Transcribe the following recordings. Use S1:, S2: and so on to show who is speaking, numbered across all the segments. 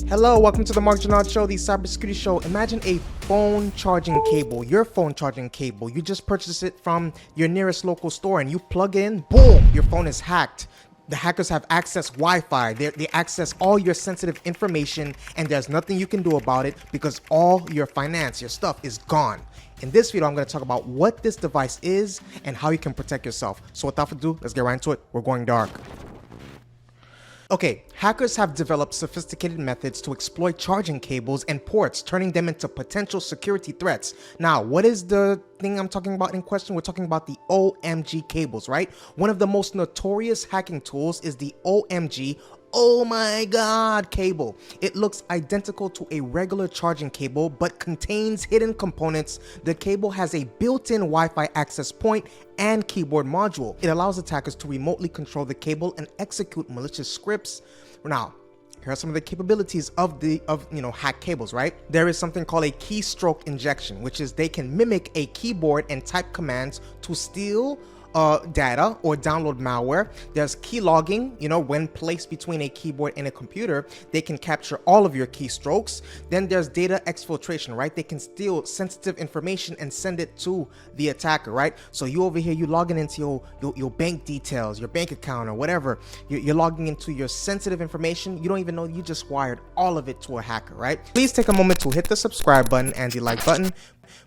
S1: Hello, welcome to the Mark Janard Show, the cybersecurity show. Imagine a phone charging cable, your phone charging cable. You just purchased it from your nearest local store and you plug in, boom, your phone is hacked. The hackers have access Wi-Fi, they access all your sensitive information, and there's nothing you can do about it because all your finance, your stuff is gone. In this video, I'm going to talk about what this device is and how you can protect yourself. So without further ado, let's get right into it. We're going dark. Okay, hackers have developed sophisticated methods to exploit charging cables and ports, turning them into potential security threats. Now, what is the thing I'm talking about in question? We're talking about the OMG cables, right? One of the most notorious hacking tools is the OMG, oh my god, cable. It looks identical to a regular charging cable, but contains hidden components. The cable has a built-in Wi-Fi access point and keyboard module. It allows attackers to remotely control the cable and execute malicious scripts. Now, here are some of the capabilities of hack cables, right? There is something called a keystroke injection, which is they can mimic a keyboard and type commands to steal data or download malware. There's key logging, when placed between a keyboard and a computer, they can capture all of your keystrokes. Then there's data exfiltration, right? They can steal sensitive information and send it to the attacker, right? So you over here, you logging into your bank details, your bank account or whatever. You're logging into your sensitive information. You don't even know you just wired all of it to a hacker, right? Please take a moment to hit the subscribe button and the like button.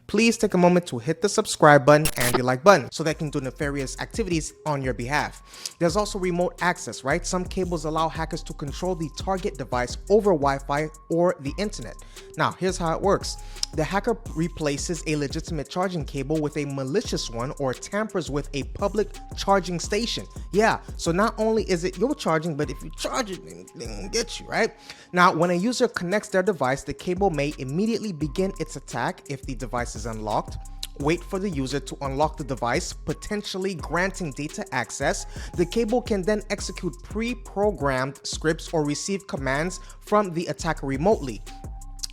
S1: Please take a moment to hit the subscribe button and the like button so they can do nefarious activities on your behalf. There's also remote access, right? Some cables allow hackers to control the target device over Wi-Fi or the internet. Now, here's how it works. The hacker replaces a legitimate charging cable with a malicious one or tampers with a public charging station. Yeah, so not only is it your charging, but if you charge it, they won't get you, right? Now, when a user connects their device, the cable may immediately begin its attack if the device is unlocked. Wait for the user to unlock the device, potentially granting data access. The cable can then execute pre-programmed scripts or receive commands from the attacker remotely.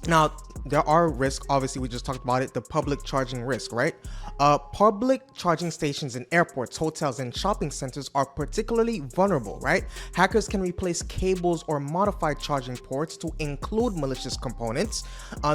S1: Now, there are risks, obviously we just talked about it, the public charging risk, right? Public charging stations in airports, hotels, and shopping centers are particularly vulnerable, right? Hackers can replace cables or modify charging ports to include malicious components.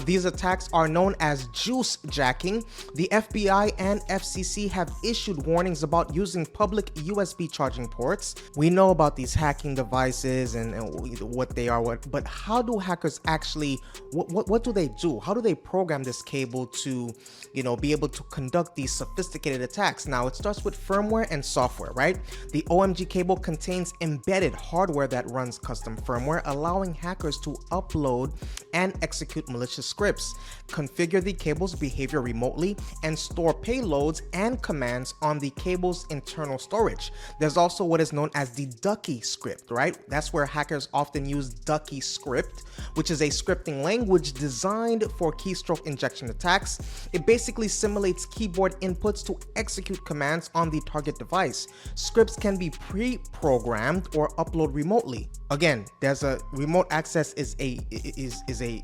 S1: These attacks are known as juice jacking. The FBI and FCC have issued warnings about using public USB charging ports. We know about these hacking devices and what they are, but how do hackers actually, what do they do? How do they program this cable to, be able to conduct these sophisticated attacks? Now, it starts with firmware and software, right? The OMG cable contains embedded hardware that runs custom firmware, allowing hackers to upload and execute malicious scripts, configure the cable's behavior remotely, and store payloads and commands on the cable's internal storage. There's also what is known as the Ducky script, right? That's where hackers often use Ducky script, which is a scripting language designed for keystroke injection attacks. It basically simulates keyboard inputs to execute commands on the target device. Scripts can be pre-programmed or upload remotely. Again, there's a remote access is a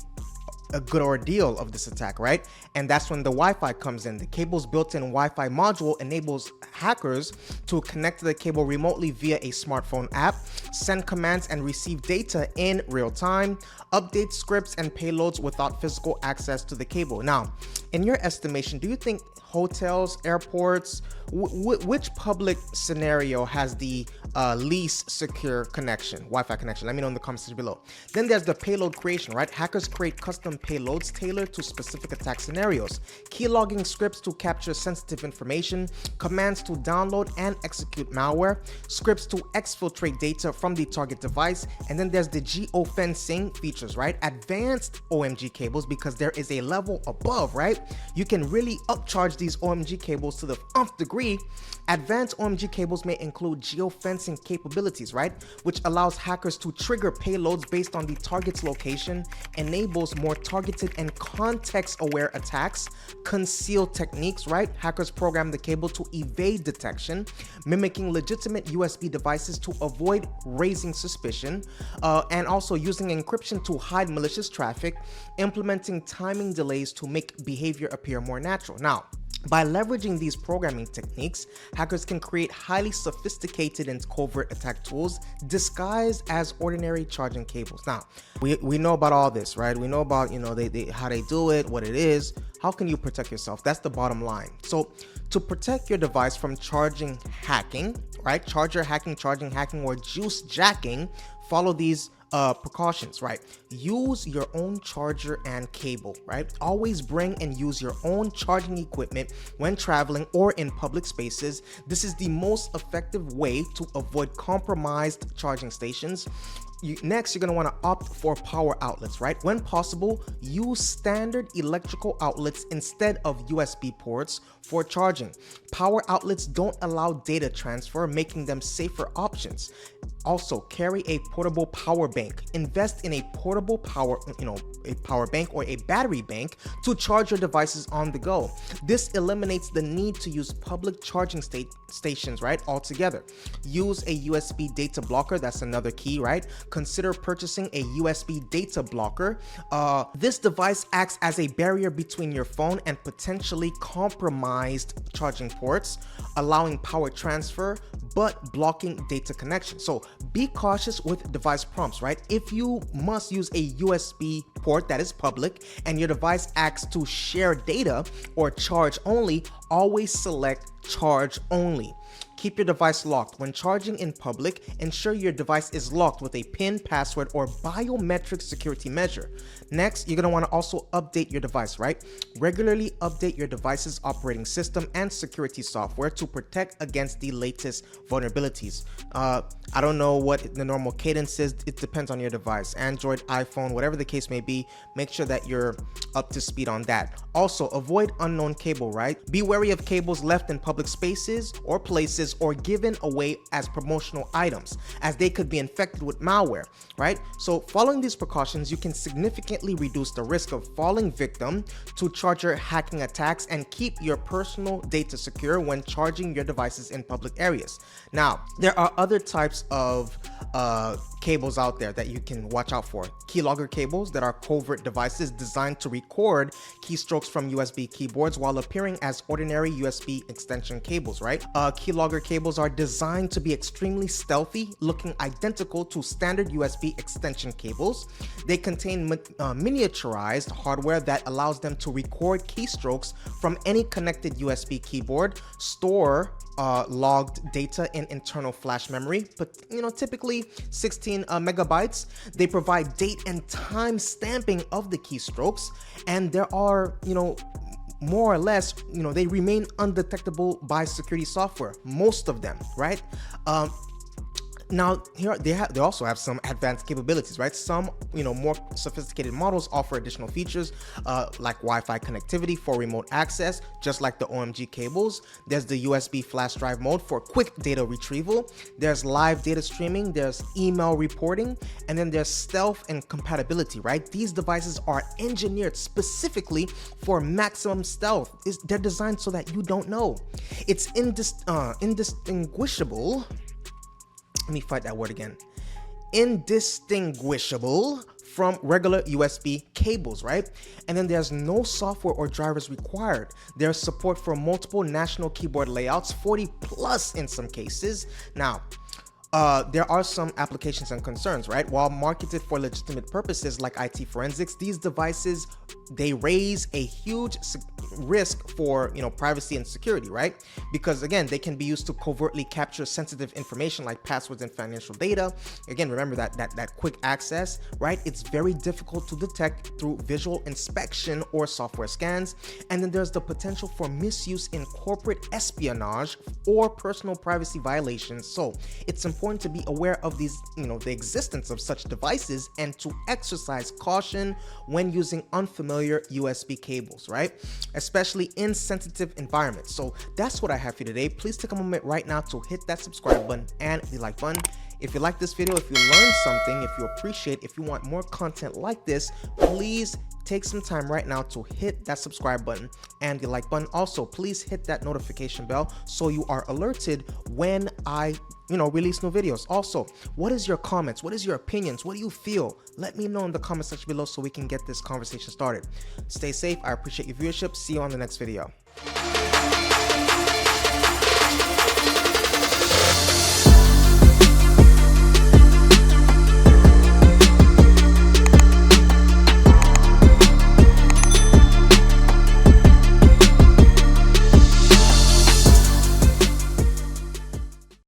S1: good ordeal of this attack, right? And that's when the Wi-Fi comes in. The cable's built-in Wi-Fi module enables hackers to connect to the cable remotely via a smartphone app, send commands and receive data in real time, update scripts and payloads without physical access to the cable. Now, in your estimation, do you think hotels, airports, which public scenario has the least secure connection, Wi-Fi connection? Let me know in the comments section below. Then there's the payload creation, right? Hackers create custom payloads tailored to specific attack scenarios, key logging scripts to capture sensitive information, commands to download and execute malware, scripts to exfiltrate data from the target device, and then there's the geofencing features, right? Advanced OMG cables, because there is a level above, right? You can really upcharge these OMG cables to the nth degree. Advanced OMG cables may include geofencing capabilities, right? Which allows hackers to trigger payloads based on the target's location, enables more targeted and context-aware attacks, concealed techniques, right? Hackers program the cable to evade detection, mimicking legitimate USB devices to avoid raising suspicion, and also using encryption to hide malicious traffic, implementing timing delays to make behavior appear more natural. Now, By leveraging these programming techniques, hackers can create highly sophisticated and covert attack tools disguised as ordinary charging cables. Now, we know about all this, right? We know about, how they do it, what it is. How can you protect yourself? That's the bottom line. So to protect your device from charging hacking, right? Charger hacking, charging hacking, or juice jacking, follow these precautions, right? Use your own charger and cable, right? Always bring and use your own charging equipment when traveling or in public spaces. This is the most effective way to avoid compromised charging stations. Next, you're going to want to opt for power outlets, right? When possible, use standard electrical outlets instead of USB ports for charging. Power outlets don't allow data transfer, making them safer options. Also, carry a portable power bank. Invest in a portable power, a power bank or a battery bank to charge your devices on the go. This eliminates the need to use public charging stations, right? Altogether. Use a USB data blocker. That's another key, right? Consider purchasing a USB data blocker. This device acts as a barrier between your phone and potentially compromised charging ports, allowing power transfer but blocking data connection. So be cautious with device prompts, right? If you must use a USB port that is public and your device asks to share data or charge only, always select charge only. Keep your device locked. When charging in public, ensure your device is locked with a PIN, password, or biometric security measure. Next, you're going to want to also update your device, right? Regularly update your device's operating system and security software to protect against the latest vulnerabilities. I don't know what the normal cadence is. It depends on your device. Android, iPhone, whatever the case may be, make sure that you're up to speed on that. Also, avoid unknown cable, right? Be wary of cables left in public spaces or places or given away as promotional items, as they could be infected with malware, right? So following these precautions, you can significantly reduce the risk of falling victim to charger hacking attacks and keep your personal data secure when charging your devices in public areas. Now, there are other types of cables out there that you can watch out for. Keylogger cables that are covert devices designed to record keystrokes from USB keyboards while appearing as ordinary USB extension cables, right? Keylogger cables are designed to be extremely stealthy, looking identical to standard USB extension cables. They contain miniaturized hardware that allows them to record keystrokes from any connected USB keyboard, store logged data in internal flash memory, but typically 16 megabytes. They provide date and time stamping of the keystrokes, and there are more or less they remain undetectable by security software, most of them, right? Now, here they also have some advanced capabilities, right? Some, more sophisticated models offer additional features like Wi-Fi connectivity for remote access, just like the OMG cables. There's the USB flash drive mode for quick data retrieval. There's live data streaming. There's email reporting, and then there's stealth and compatibility, right? These devices are engineered specifically for maximum stealth. They're designed so that you don't know. It's indistinguishable. Let me fight that word again. Indistinguishable from regular USB cables, right? And then there's no software or drivers required. There's support for multiple national keyboard layouts, 40 plus in some cases. Now, there are some applications and concerns, right? While marketed for legitimate purposes like IT forensics, these devices, they raise a huge risk for privacy and security, right? Because again, they can be used to covertly capture sensitive information like passwords and financial data. Again, remember that quick access, right? It's very difficult to detect through visual inspection or software scans. And then there's the potential for misuse in corporate espionage or personal privacy violations. So it's important to be aware of these, the existence of such devices and to exercise caution when using unfamiliar USB cables, right? Especially in sensitive environments. So that's what I have for you today. Please take a moment right now to hit that subscribe button and the like button. If you like this video, if you learned something, if you appreciate, if you want more content like this, please take some time right now to hit that subscribe button and the like button. Also, please hit that notification bell so you are alerted when I release new videos. Also, what is your comments? What is your opinions? What do you feel? Let me know in the comment section below so we can get this conversation started. Stay safe. I appreciate your viewership. See you on the next video.